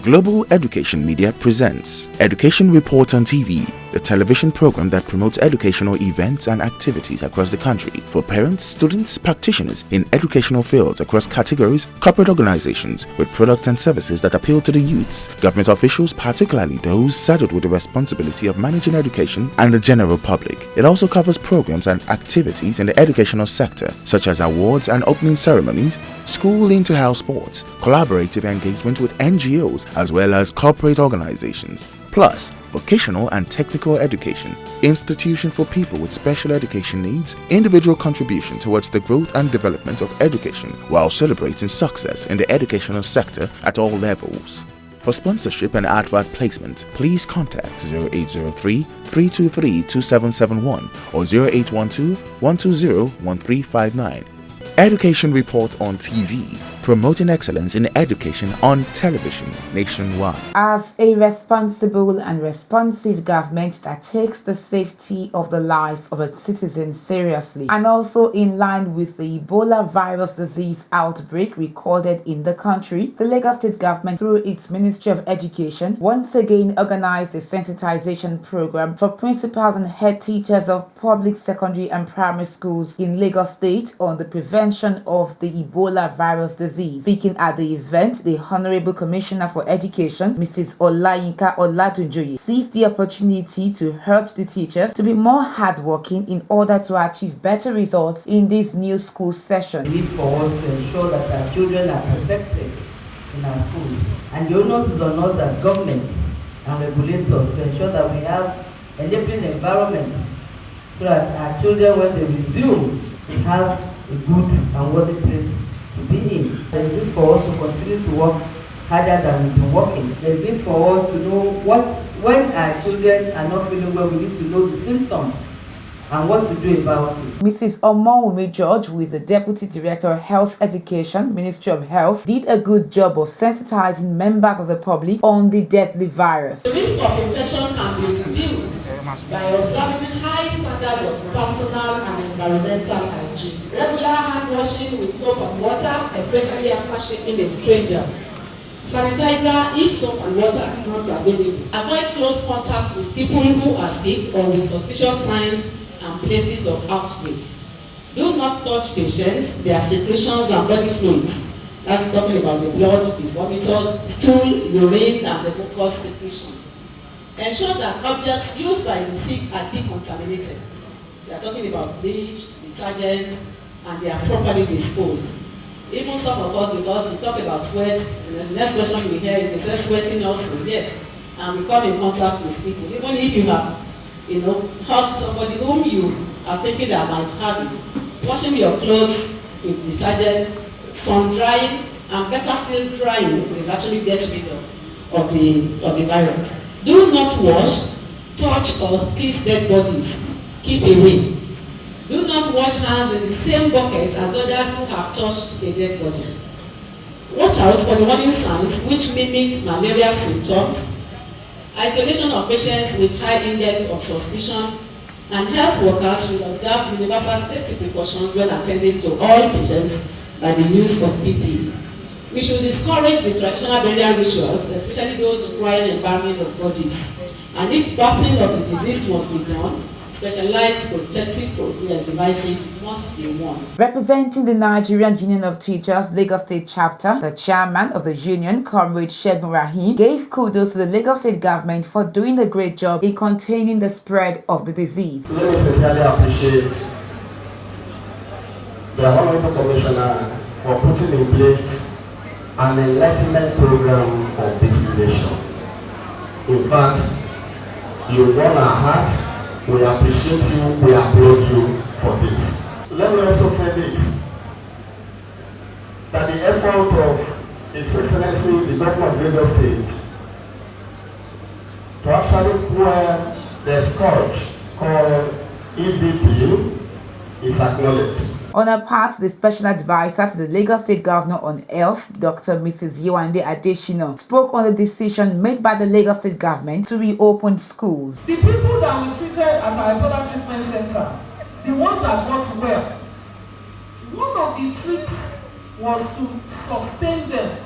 Global Education Media presents Education Report on TV, the television program that promotes educational events and activities across the country for parents, students, practitioners in educational fields across categories, corporate organizations with products and services that appeal to the youths, government officials, particularly those saddled with the responsibility of managing education, and the general public. It also covers programs and activities in the educational sector, such as awards and opening ceremonies, school inter-house sports, collaborative engagement with NGOs, as well as corporate organizations, plus vocational and technical education, institution for people with special education needs, individual contribution towards the growth and development of education while celebrating success in the educational sector at all levels. For sponsorship and advert placement, please contact 0803 323 2771 or 0812 120 1359. Education Report on TV, promoting excellence in education on television nationwide. As a responsible and responsive government that takes the safety of the lives of its citizens seriously, and also in line with the Ebola virus disease outbreak recorded in the country, the Lagos State government, through its Ministry of Education, once again organized a sensitization program for principals and head teachers of public secondary and primary schools in Lagos State on the prevention of the Ebola virus disease. Speaking at the event, the Honorable Commissioner for Education, Mrs. Olayinka Olatunjoye, seized the opportunity to urge the teachers to be more hardworking in order to achieve better results in this new school session. We need for us to ensure that our children are protected in our schools. And the onus is on us as government and regulators to ensure that we have enabling environment so that our children, when they resume, they have a good and worthy place to be in. There is need for us to continue to work harder than we've been working. There is need for us to know when our children are not feeling well, we need to know the symptoms and what to do about it. Mrs. Omowumi George, who is the Deputy Director of Health Education, Ministry of Health, did a good job of sensitizing members of the public on the deadly virus. The risk of infection can be reduced by observing high standards of personal and environmental hygiene. Regular hand washing with soap and water, especially after shaking a stranger. Sanitizer if soap and water are not available. Avoid close contact with people who are sick or with suspicious signs and places of outbreak. Do not touch patients, their secretions and body fluids. That's talking about the blood, the vomiters, stool, urine, and the mucous secretion. Ensure that objects used by the sick are decontaminated. We are talking about bleach, detergents, and they are properly disposed. Even some of us, because we talk about sweat, the next question we hear is they say sweating also. Yes, and we come in contact with people. Even if you have, hugged somebody whom you are thinking that might have it, washing your clothes with detergents, sun drying, and better still drying will actually get rid of the virus. Do not wash, touch, or kiss dead bodies. Keep away. Do not wash hands in the same bucket as others who have touched a dead body. Watch out for the warning signs which mimic malaria symptoms, isolation of patients with high index of suspicion, and health workers should observe universal safety precautions when attending to all patients by the use of PPE. We should discourage the traditional burial rituals, especially those requiring embalming of bodies. And if bathing of the deceased must be done, specialized protective devices must be worn. Representing the Nigerian Union of Teachers, Lagos State Chapter, the chairman of the union, Comrade Shegun Rahim, gave kudos to the Lagos State government for doing a great job in containing the spread of the disease. Let me sincerely appreciate the Honorable Commissioner for putting in place an enlightenment program of vaccination. In fact, you won our hearts. We appreciate you, we applaud you for this. Let me also say this, that the effort of His Excellency, the Governor of Lagos State, to actually quell the scourge called EVP is acknowledged. On her part, the special advisor to the Lagos State Governor on Health, Dr. Mrs. Yewande Adesina, spoke on the decision made by the Lagos State government to reopen schools. The people that we treated at our Ebola treatment center, the ones that got well, one of the tricks was to sustain them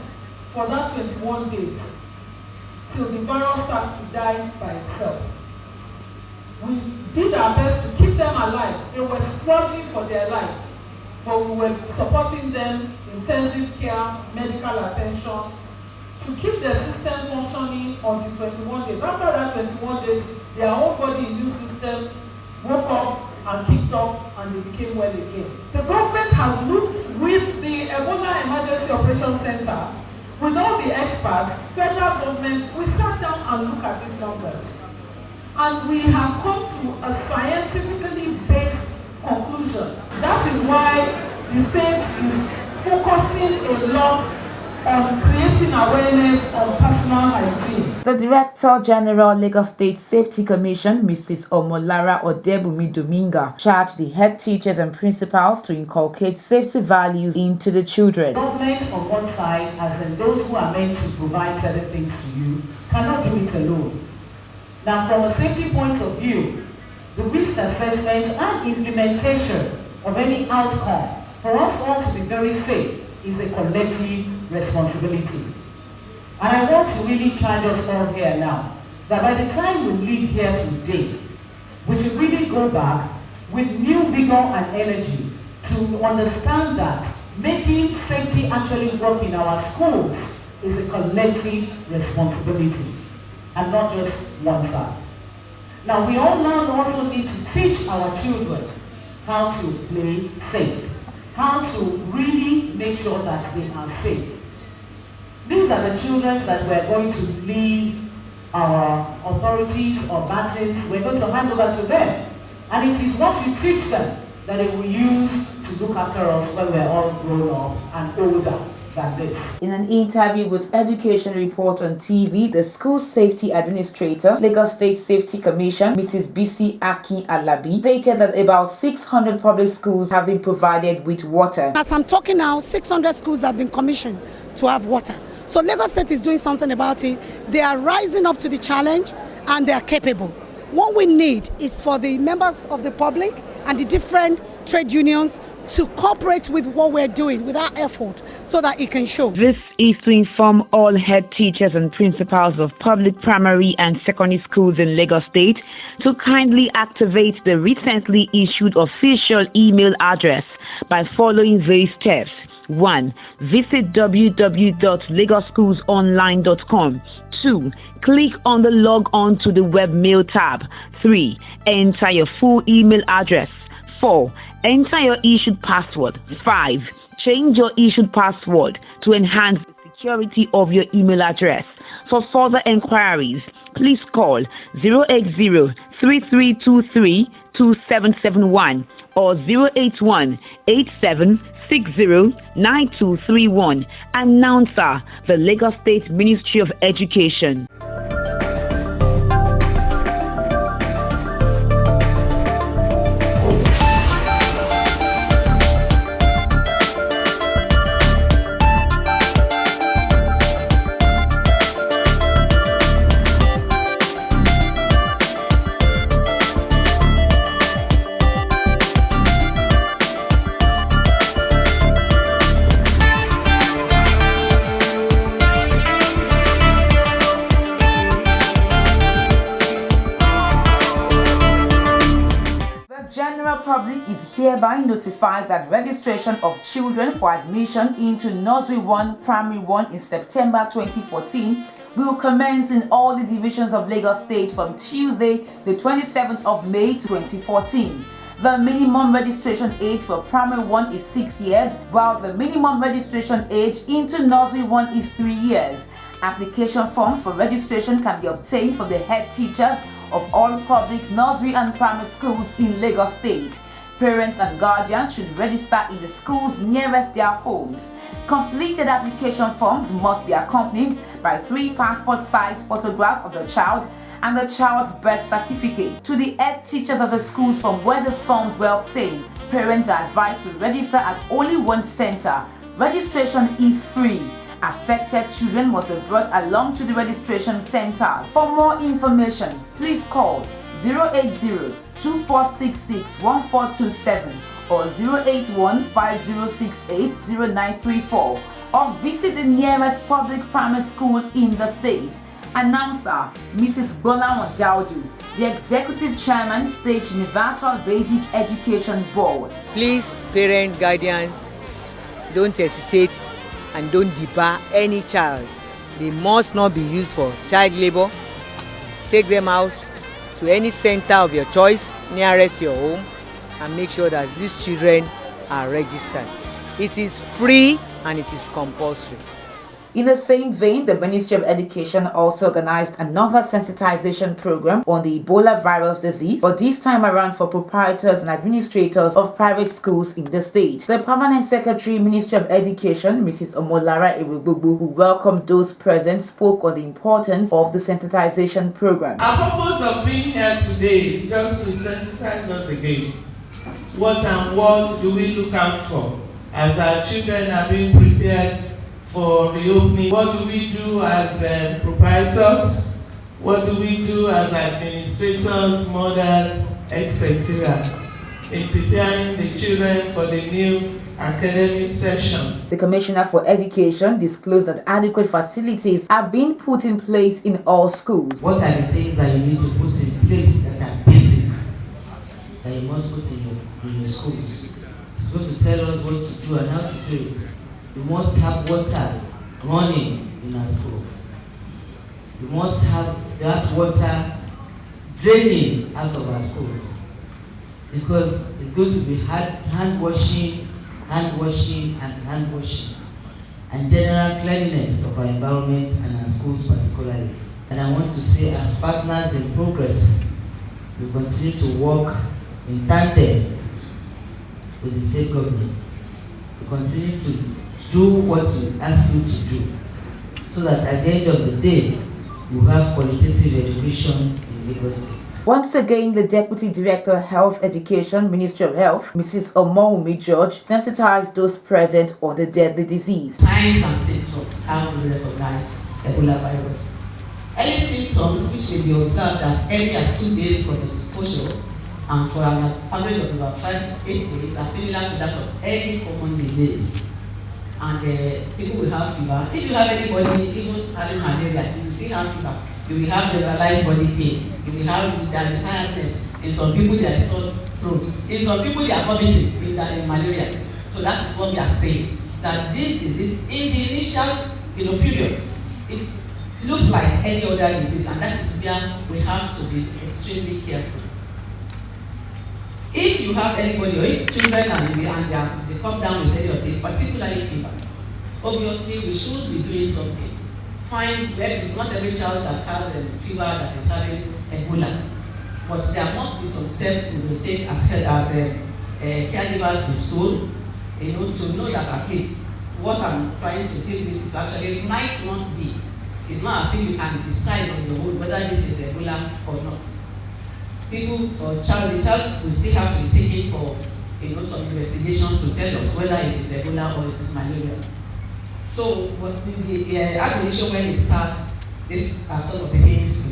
for that 21 days. till the virus starts to die by itself. We did our best to keep them alive. They were struggling for their lives, but we were supporting them, intensive care, medical attention, to keep the system functioning until 21 days. After that 21 days, their own body immune system woke up and kicked up and they became well again. The government has looked with the Ebola Emergency Operations Center, with all the experts, federal government, we sat down and looked at these numbers. And we have come to a scientifically based conclusion. That is why the state is focusing a lot on creating awareness on personal hygiene. The Director General, Lagos State Safety Commission, Mrs. Omolara Odebumi Dominga, charged the head teachers and principals to inculcate safety values into the children. Government on one side, as in those who are meant to provide certain things to you, cannot do it alone. Now, from a safety point of view, the risk assessment and implementation of any outcome for us all to be very safe is a collective responsibility. And I want to really charge us all here now that by the time we leave here today, we should really go back with new vigor and energy to understand that making safety actually work in our schools is a collective responsibility and not just one side. Now, we all now also need to teach our children how to play safe, how to really make sure that they are safe. These are the children that we're going to leave our authorities or battens, we're going to hand over to them. And it is what you teach them that they will use to look after us when we're all grown up and older than this. In an interview with Education Report on TV, the School Safety Administrator, Lagos State Safety Commission, Mrs. Bisi Akin Alabi, stated that about 600 public schools have been provided with water. As I'm talking now, 600 schools have been commissioned to have water. So Lagos State is doing something about it. They are rising up to the challenge and they are capable. What we need is for the members of the public and the different trade unions to cooperate with what we're doing, with our effort, so that it can show. This is to inform all head teachers and principals of public primary and secondary schools in Lagos State to kindly activate the recently issued official email address by following these steps. 1. Visit www.lagosschools.online.com. 2. Click on the log on to the web mail tab. 3. Enter your full email address. 4. Enter your issued password. 5. Change your issued password to enhance the security of your email address. For further enquiries, please call 080-3323-2771 or 081-8760-9231. Announcer, the Lagos State Ministry of Education. General public is hereby notified that registration of children for admission into Nursery 1, Primary 1 in September 2014 will commence in all the divisions of Lagos State from Tuesday, the 27th of May 2014. The minimum registration age for Primary 1 is 6 years, while the minimum registration age into Nursery 1 is 3 years. Application forms for registration can be obtained from the head teachers of all public nursery and primary schools in Lagos State. Parents and guardians should register in the schools nearest their homes. Completed application forms must be accompanied by 3 passport-sized photographs of the child and the child's birth certificate. To the head teachers of the schools from where the forms were obtained, parents are advised to register at only one center. Registration is free. Affected children must be brought along to the registration centers. For more information, please call 080-2466-1427 or 081-5068-0934 or visit the nearest public primary school in the state. Announcer Mrs. Bola Daudu, the Executive Chairman, State Universal Basic Education Board. Please, parents, guardians, don't hesitate and don't debar any child. They must not be used for child labor. Take them out to any center of your choice nearest your home and make sure that these children are registered. It is free and it is compulsory. In the same vein, the Ministry of Education also organized another sensitization program on the Ebola virus disease, but this time around for proprietors and administrators of private schools in the state. The Permanent Secretary, Ministry of Education, Mrs. Omolara Ewebubu, who welcomed those present, spoke on the importance of the sensitization program. Our purpose of being here today is just to sensitize us again. What and what do we look out for as our children are being prepared for reopening? What do we do as proprietors? What do we do as administrators, mothers, etc. in preparing the children for the new academic session? The Commissioner for Education disclosed that adequate facilities are being put in place in all schools. What are the things that you need to put in place that are basic, that you must put in your schools? It's going to tell us what to do and how to do it. We must have water running in our schools. We must have that water draining out of our schools, because it's going to be hand washing, and general cleanliness of our environment and our schools particularly. And I want to say, as partners in progress, we continue to work in tandem with the state governments. We continue to do what we ask you to do, so that at the end of the day, you have qualitative education in Lagos State. Once again, the Deputy Director of Health Education, Ministry of Health, Mrs. Omowumi George, sensitized those present on the deadly disease. Signs and symptoms, how do we recognize Ebola virus? Early symptoms, which may be observed as early as 2 days from exposure and for an average of about 5 to 8 days, are similar to that of any common disease. And people will have fever. If you have anybody, even having malaria, you will still have fever. You will have generalized body pain. You will have tiredness. In some people, there is sore throat. In some people, they are vomiting with malaria. So that is what we are saying. That this disease, in the initial period, it looks like any other disease, and that is where we have to be extremely careful. If you have anybody, or if children and they come down with any of this, particularly fever, obviously we should be doing something. Find where it's not every child that has a fever that is having Ebola, but there must be some steps we will take as caregivers in school, to know that at least what I'm trying to deal with is actually, it might not be. It's not as if you can decide on your own whether this is Ebola or not. People or the child will still have to be taken for some investigations to tell us whether it is Ebola or it is malaria. So, but the admonition when it starts, these are sort of the things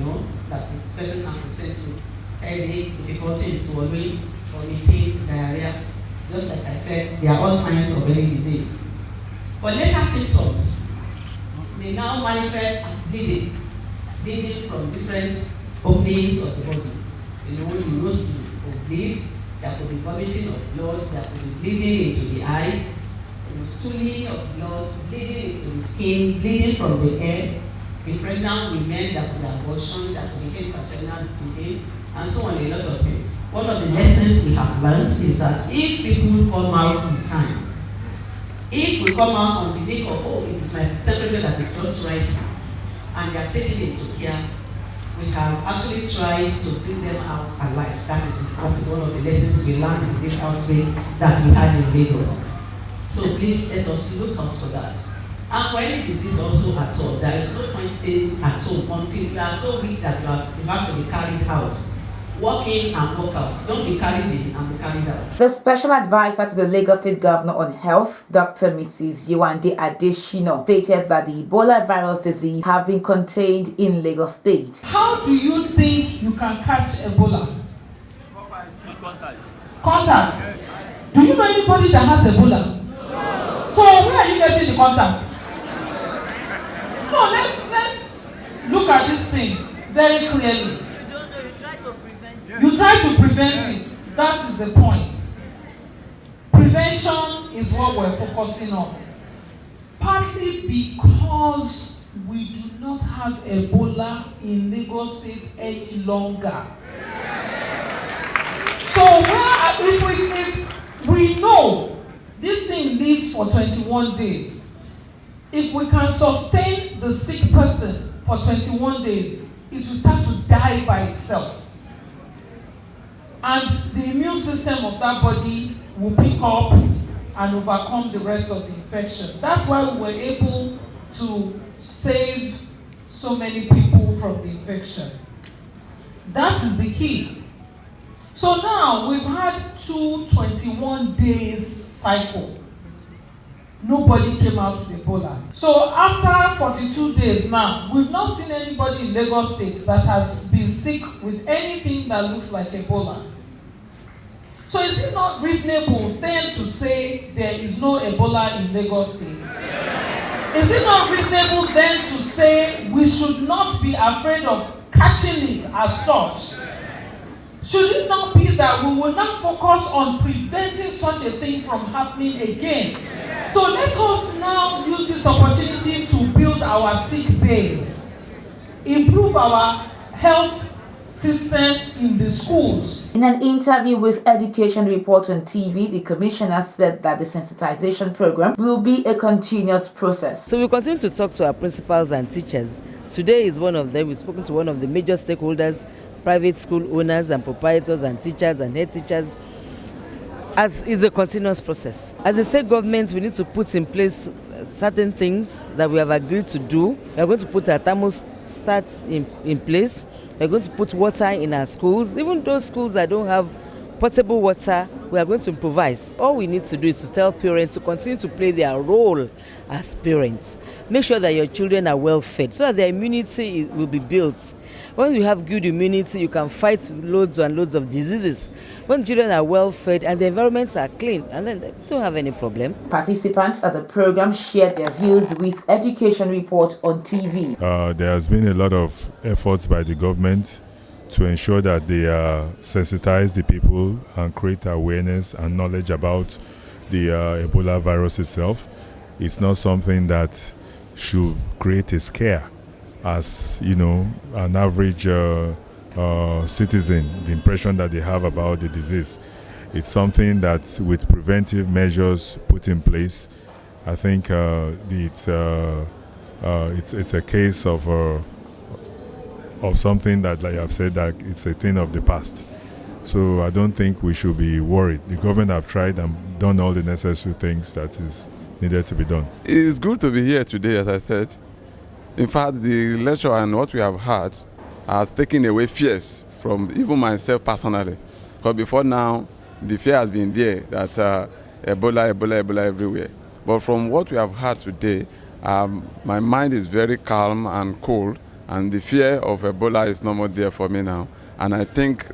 that the person can present to. Headache, difficulty in swallowing, vomiting, diarrhea. Just like I said, they are all signs of any disease. But later symptoms may now manifest as bleeding from different openings of the body. The nose will bleed, there could be vomiting of blood, there could be bleeding into the eyes, stooling of blood, bleeding into the skin, bleeding from the hair. In pregnant women, there could be abortion, there could be vaginal bleeding, and so on, a lot of things. One of the lessons we have learned is that if people come out in time, if we come out on the wake of, it is my temperature that is just rising, and they are taking it to care, we have actually tried to bring them out alive. That is one of the lessons we learned in this outbreak that we had in Lagos. So please let us look out for that. And for any disease also at all, there is no point staying at home until you are so weak that you have to be carried out. Walk in and walk out. Don't be carried in and be carried out. The special advisor to the Lagos State Governor on Health, Dr. Mrs. Yewande Adeshina, stated that the Ebola virus disease have been contained in Lagos State. How do you think you can catch Ebola? Contact. Do you know anybody that has Ebola? So where are you getting the contact? No, look at this thing very clearly. You try to prevent it. That is the point. Prevention is what we're focusing on. Partly because we do not have Ebola in Lagos State any longer. So if we know this thing lives for 21 days, if we can sustain the sick person for 21 days, it will start to die by itself. And the immune system of that body will pick up and overcome the rest of the infection. That's why we were able to save so many people from the infection. That is the key. So now we've had 21 days cycle. Nobody came out with Ebola. So after 42 days now, we've not seen anybody in Lagos State that has been sick with anything that looks like Ebola. So is it not reasonable then to say there is no Ebola in Lagos State? Is it not reasonable then to say we should not be afraid of catching it as such? Should it not be that we will not focus on preventing such a thing from happening again? So let us now use this opportunity to build our sick base, improve our health system in the schools. In an interview with Education Report on TV, the commissioner said that the sensitization program will be a continuous process. So we continue to talk to our principals and teachers. Today is one of them. We've spoken to one of the major stakeholders, private school owners and proprietors and teachers and head teachers, as is a continuous process. As a state government, we need to put in place certain things that we have agreed to do. We are going to put our thermostats in place. We are going to put water in our schools. Even those schools that don't have potable water, we are going to improvise. All we need to do is to tell parents to continue to play their role as parents. Make sure that your children are well fed so that their immunity will be built. Once you have good immunity, you can fight loads and loads of diseases. When children are well fed and the environments are clean, and then they don't have any problem. Participants at the program shared their views with Education Report on TV. There has been a lot of efforts by the government to ensure that they sensitize the people and create awareness and knowledge about the Ebola virus itself. It's not something that should create a scare, as you know, an average citizen, the impression that they have about the disease. It's something that with preventive measures put in place, I think it's a case of something that, like I've said, that it's a thing of the past. So I don't think we should be worried. The government have tried and done all the necessary things that is needed to be done. It's good to be here today, as I said. In fact, the lecture and what we have had has taken away fears from even myself personally. Because before now, the fear has been there that Ebola everywhere. But from what we have heard today, my mind is very calm and cool, and the fear of Ebola is no more there for me now. And I think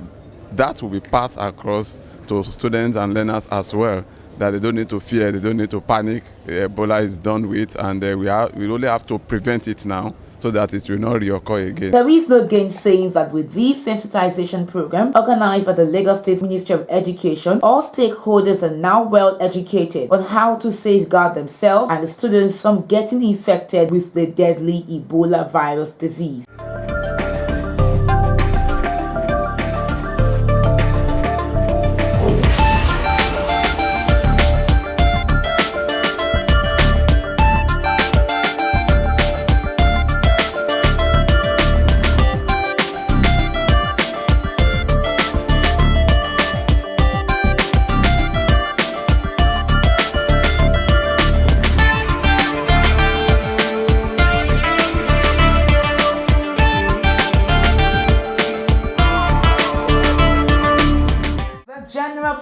that will be passed across to students and learners as well, that they don't need to fear, they don't need to panic. Ebola is done with, and we only have to prevent it now so that it will not reoccur again. There is no gainsaying that with this sensitization program organized by the Lagos State Ministry of Education, all stakeholders are now well educated on how to safeguard themselves and the students from getting infected with the deadly Ebola virus disease.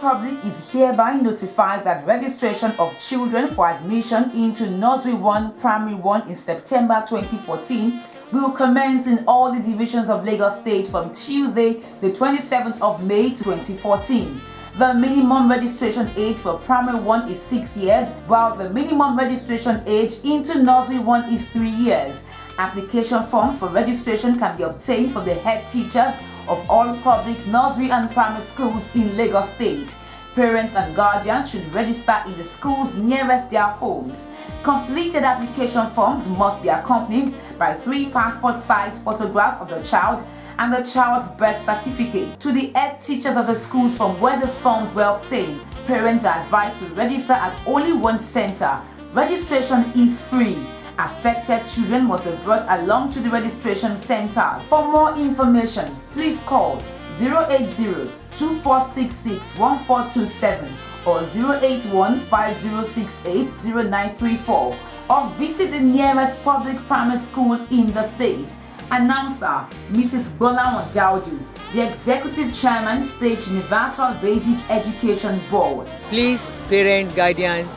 Public is hereby notified that registration of children for admission into Nursery 1, Primary 1 in September 2014 will commence in all the divisions of Lagos State from Tuesday, the 27th of May 2014. The minimum registration age for Primary 1 is 6 years, while the minimum registration age into Nursery 1 is 3 years. Application forms for registration can be obtained from the head teachers of all public nursery and primary schools in Lagos State. Parents and guardians should register in the schools nearest their homes. Completed application forms must be accompanied by 3 passport-sized photographs of the child and the child's birth certificate. To the head teachers of the schools from where the forms were obtained, parents are advised to register at only one center. Registration is free. Affected children must be brought along to the registration centers. For more information, please call 080-2466-1427 or 081-5068-0934 or visit the nearest public primary school in the state. Announcer Mrs. Bola Daudu, the Executive Chairman, State Universal Basic Education Board. Please, parents, guardians,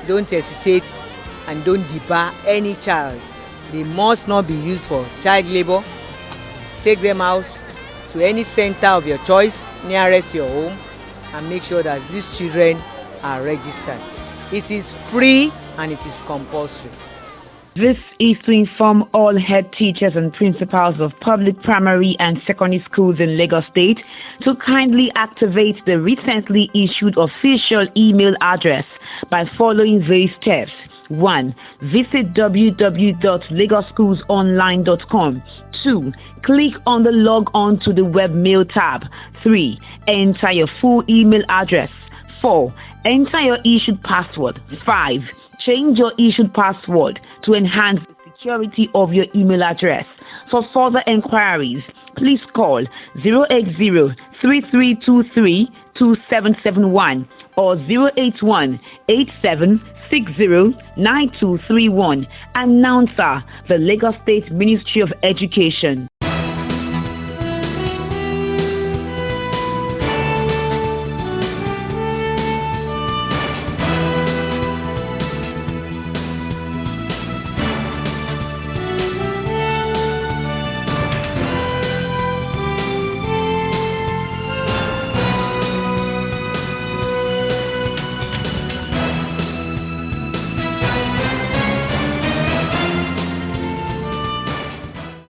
don't hesitate and don't debar any child. They must not be used for child labor. Take them out to any center of your choice nearest your home and make sure that these children are registered. It is free and it is compulsory. This is to inform all head teachers and principals of public primary and secondary schools in Lagos State to kindly activate the recently issued official email address by following these steps. 1. Visit www.lagosschoolsonline.com. 2. Click on the log on to the web mail tab. 3. Enter your full email address. 4. Enter your issued password. 5. Change your issued password to enhance the security of your email address. For further enquiries, please call 080-3323-2771 or 081-8760-9231. Announcer, the Lagos State Ministry of Education.